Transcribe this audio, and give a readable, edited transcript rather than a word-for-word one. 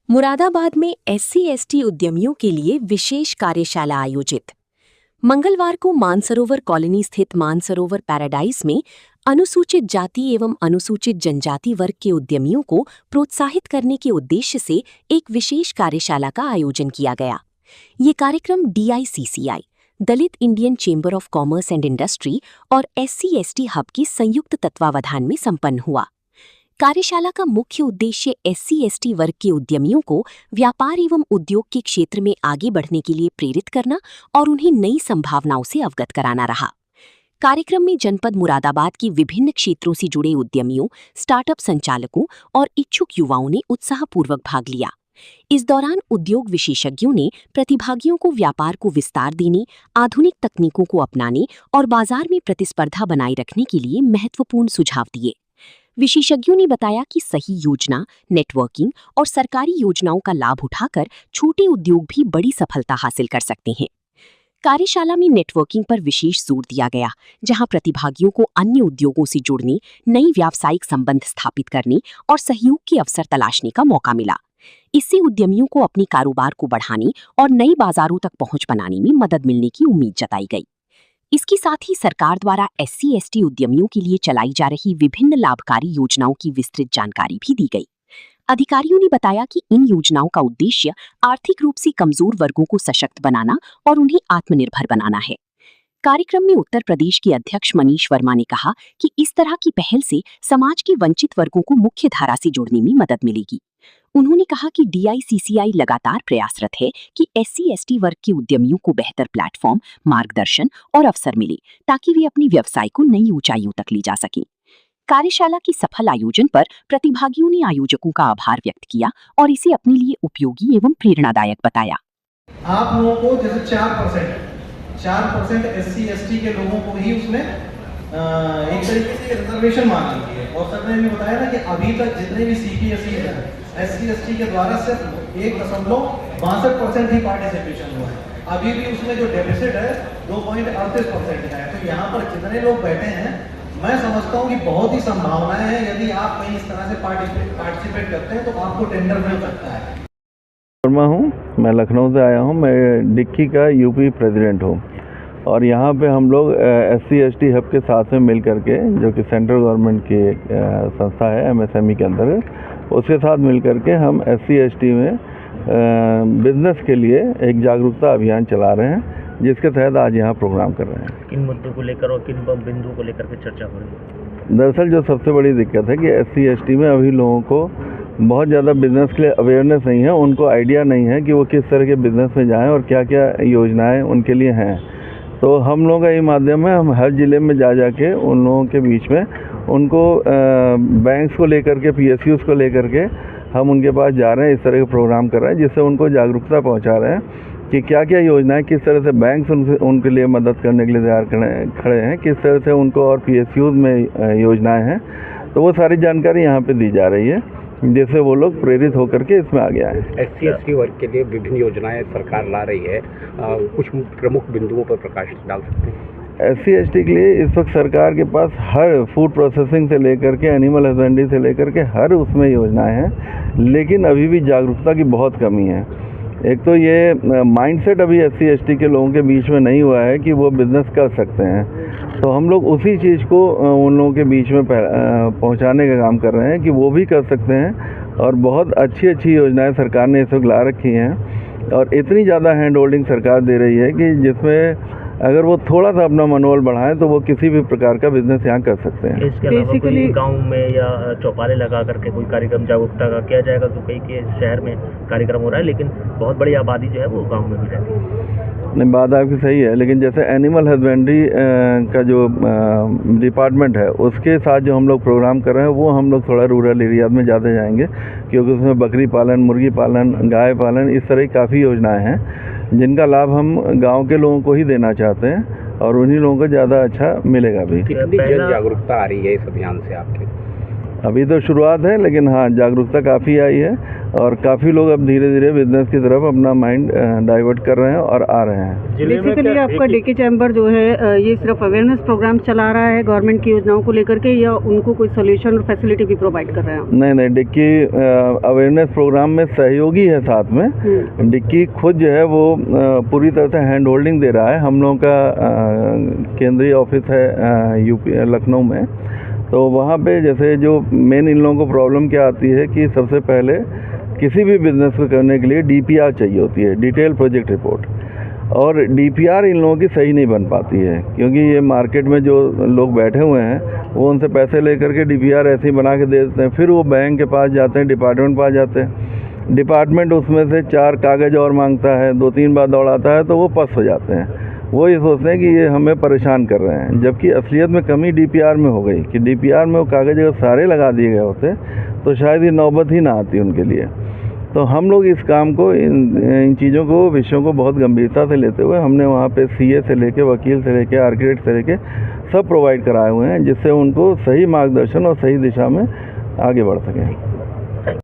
मुरादाबाद में SC/ST उद्यमियों के लिए विशेष कार्यशाला आयोजित। मंगलवार को मानसरोवर कॉलोनी स्थित मानसरोवर पैराडाइज में अनुसूचित जाति एवं अनुसूचित जनजाति वर्ग के उद्यमियों को प्रोत्साहित करने के उद्देश्य से एक विशेष कार्यशाला का आयोजन किया गया। ये कार्यक्रम DICCI, Dalit Indian chamber of commerce and industry और SC/ST हब के संयुक्त तत्वावधान में संपन्न हुआ। कार्यशाला का मुख्य उद्देश्य SC/ST वर्ग के उद्यमियों को व्यापार एवं उद्योग के क्षेत्र में आगे बढ़ने के लिए प्रेरित करना और उन्हें नई संभावनाओं से अवगत कराना रहा। कार्यक्रम में जनपद मुरादाबाद की विभिन्न क्षेत्रों से जुड़े उद्यमियों, स्टार्टअप संचालकों और इच्छुक युवाओं ने उत्साहपूर्वक भाग लिया। इस दौरान उद्योग विशेषज्ञों ने प्रतिभागियों को व्यापार को विस्तार देने, आधुनिक तकनीकों को अपनाने और बाजार में प्रतिस्पर्धा बनाए रखने के लिए महत्वपूर्ण सुझाव दिए। विशेषज्ञों ने बताया कि सही योजना, नेटवर्किंग और सरकारी योजनाओं का लाभ उठाकर छोटे उद्योग भी बड़ी सफलता हासिल कर सकते हैं। कार्यशाला में नेटवर्किंग पर विशेष जोर दिया गया, जहां प्रतिभागियों को अन्य उद्योगों से जुड़ने, नई व्यावसायिक संबंध स्थापित करने और सहयोग के अवसर तलाशने का मौका मिला। इससे उद्यमियों को अपने कारोबार को बढ़ाने और नए बाजारों तक पहुंच बनाने में मदद मिलने की उम्मीद जताई गई। इसके साथ ही सरकार द्वारा SC/ST उद्यमियों के लिए चलाई जा रही विभिन्न लाभकारी योजनाओं की विस्तृत जानकारी भी दी गई। अधिकारियों ने बताया कि इन योजनाओं का उद्देश्य आर्थिक रूप से कमजोर वर्गों को सशक्त बनाना और उन्हें आत्मनिर्भर बनाना है। कार्यक्रम में उत्तर प्रदेश के अध्यक्ष मनीष वर्मा ने कहा कि इस तरह की पहल से समाज के वंचित वर्गों को मुख्य धारा से जोड़ने में मदद मिलेगी। उन्होंने कहा कि DICCI लगातार प्रयासरत है कि SC/ST वर्ग के उद्यमियों को बेहतर प्लेटफॉर्म, मार्गदर्शन और अवसर मिले ताकि वे अपने व्यवसाय को नई ऊंचाइयों तक ले जा सकें। कार्यशाला के सफल आयोजन पर प्रतिभागियों ने आयोजकों का आभार व्यक्त किया और इसे अपने लिए उपयोगी एवं प्रेरणादायक बताया। आप लोगों को जैसे 4% SC/ST के लोगों को ही उसमें एक तरीके से रिजर्वेशन मांगी गई है। और सर ने भी बताया ना कि अभी तक जितने भी CPSE हैं SC/ST के द्वारा सिर्फ 1.62% ही पार्टिसिपेशन हुआ है। अभी भी उसमें जो डेफिसिट है 2.38% है। तो यहाँ पर जितने लोग बैठे हैं, मैं समझता हूँ कि बहुत ही संभावनाएं हैं। यदि आप कहीं इस तरह से पार्टिसिपेट करते हैं तो आपको टेंडर मिल सकता है। वर्मा हूँ, मैं लखनऊ से आया हूँ। मैं डिक्की का UP प्रेसिडेंट हूँ और यहाँ पे हम लोग SC/ST हब के साथ में मिल करके, जो कि सेंट्रल गवर्नमेंट की एक संस्था है MSME के अंदर, उसके साथ मिल करके हम SC/ST में बिजनेस के लिए एक जागरूकता अभियान चला रहे हैं, जिसके तहत आज यहाँ प्रोग्राम कर रहे हैं। किन मुद्दों को लेकर और किन बिंदुओं को लेकर के चर्चा हो रही है? दरअसल जो सबसे बड़ी दिक्कत है कि SC/ST में अभी लोगों को बहुत ज़्यादा बिजनेस के लिए अवेयरनेस नहीं है। उनको आइडिया नहीं है कि वो किस तरह के बिजनेस में जाएं और क्या क्या योजनाएं उनके लिए हैं। तो हम लोगों का ये माध्यम है, हम हर ज़िले में जा के उन लोगों के बीच में उनको बैंक्स को लेकर के, PSUs को लेकर के हम उनके पास जा रहे हैं, इस तरह के प्रोग्राम कर रहे हैं, जिससे उनको जागरूकता पहुंचा रहे हैं कि क्या क्या योजनाएं, किस तरह से बैंक्स उनके लिए मदद करने के लिए तैयार खड़े हैं, किस तरह से उनको और PSUs में योजनाएं हैं। तो वो सारी जानकारी यहाँ पे दी जा रही है, जिससे वो लोग प्रेरित होकर के इसमें आ गया है। SC/ST वर्ग के लिए विभिन्न योजनाएं सरकार ला रही है, कुछ प्रमुख बिंदुओं पर प्रकाश डाल सकते हैं? SC/ST के लिए इस वक्त सरकार के पास हर फूड प्रोसेसिंग से लेकर के एनिमल हस्बेंड्री से लेकर के हर उसमें योजनाएं हैं, लेकिन अभी भी जागरूकता की बहुत कमी है। एक तो ये माइंडसेट अभी SC/ST के लोगों के बीच में नहीं हुआ है कि वो बिज़नेस कर सकते हैं। तो हम लोग उसी चीज़ को उन लोगों के बीच में पहुंचाने का काम कर रहे हैं कि वो भी कर सकते हैं। और बहुत अच्छी अच्छी योजनाएं सरकार ने इस वक्त ला रखी हैं और इतनी ज़्यादा हैंड होल्डिंग सरकार दे रही है कि जिसमें अगर वो थोड़ा सा अपना मनोबल बढ़ाएं तो वो किसी भी प्रकार का बिजनेस यहाँ कर सकते हैं। इसके अलावा कोई गाँव में या चौपाले लगा करके कोई कार्यक्रम जागरूकता का किया जाएगा? तो कई के शहर में कार्यक्रम हो रहा है, लेकिन बहुत बड़ी आबादी जो है वो गाँव में भी रहती है। नहीं, बात आपकी सही है, लेकिन जैसे एनिमल हस्बेंड्री का जो डिपार्टमेंट है, उसके साथ जो हम लोग प्रोग्राम कर रहे हैं, वो हम लोग थोड़ा रूरल एरिया में ज़्यादा जाएंगे, क्योंकि उसमें बकरी पालन, मुर्गी पालन, गाय पालन, इस तरह की काफ़ी योजनाएं हैं जिनका लाभ हम गांव के लोगों को ही देना चाहते हैं और उन्हीं लोगों को ज़्यादा अच्छा मिलेगा भी। कितनी जन जागरूकता आ रही है इस अभियान से आपके? अभी तो शुरुआत है, लेकिन हाँ जागरूकता काफ़ी आई है और काफ़ी लोग अब धीरे धीरे बिजनेस की तरफ अपना माइंड डाइवर्ट कर रहे हैं और आ रहे हैं। बेसिकली आपका डीके चैम्बर जो है ये सिर्फ अवेयरनेस प्रोग्राम चला रहा है गवर्नमेंट की योजनाओं को लेकर के, या उनको कोई सोल्यूशन और फैसिलिटी भी प्रोवाइड कर रहे हैं? नहीं, डिक्की अवेयरनेस प्रोग्राम में सहयोगी है साथ में। डिक्की खुद जो है वो पूरी तरह से हैंड होल्डिंग दे रहा है। हम लोगों का केंद्रीय ऑफिस है यूपी लखनऊ में, तो वहाँ पे जैसे जो मेन इन लोगों को प्रॉब्लम क्या आती है कि सबसे पहले किसी भी बिज़नेस को करने के लिए डीपीआर चाहिए होती है, डिटेल प्रोजेक्ट रिपोर्ट, और डीपीआर इन लोगों की सही नहीं बन पाती है क्योंकि ये मार्केट में जो लोग बैठे हुए हैं वो उनसे पैसे लेकर के डीपीआर ऐसे ही बना के दे देते हैं, फिर वो बैंक के पास जाते हैं, डिपार्टमेंट के पास जाते हैं, डिपार्टमेंट उसमें से 4 कागज़ और मांगता है, 2-3 बार दौड़ाता है, तो वो पस हो जाते हैं। वो ये सोचते हैं कि ये हमें परेशान कर रहे हैं, जबकि असलियत में कमी डीपीआर में हो गई कि डीपीआर में वो कागज़ अगर सारे लगा दिए गए होते तो शायद ये नौबत ही ना आती उनके लिए। तो हम लोग इस काम को इन चीज़ों को विषयों को बहुत गंभीरता से लेते हुए हमने वहाँ पे सीए से लेके वकील से लेके आर्किटेक्ट से लेके सब प्रोवाइड कराए हुए हैं, जिससे उनको सही मार्गदर्शन और सही दिशा में आगे बढ़ सकें।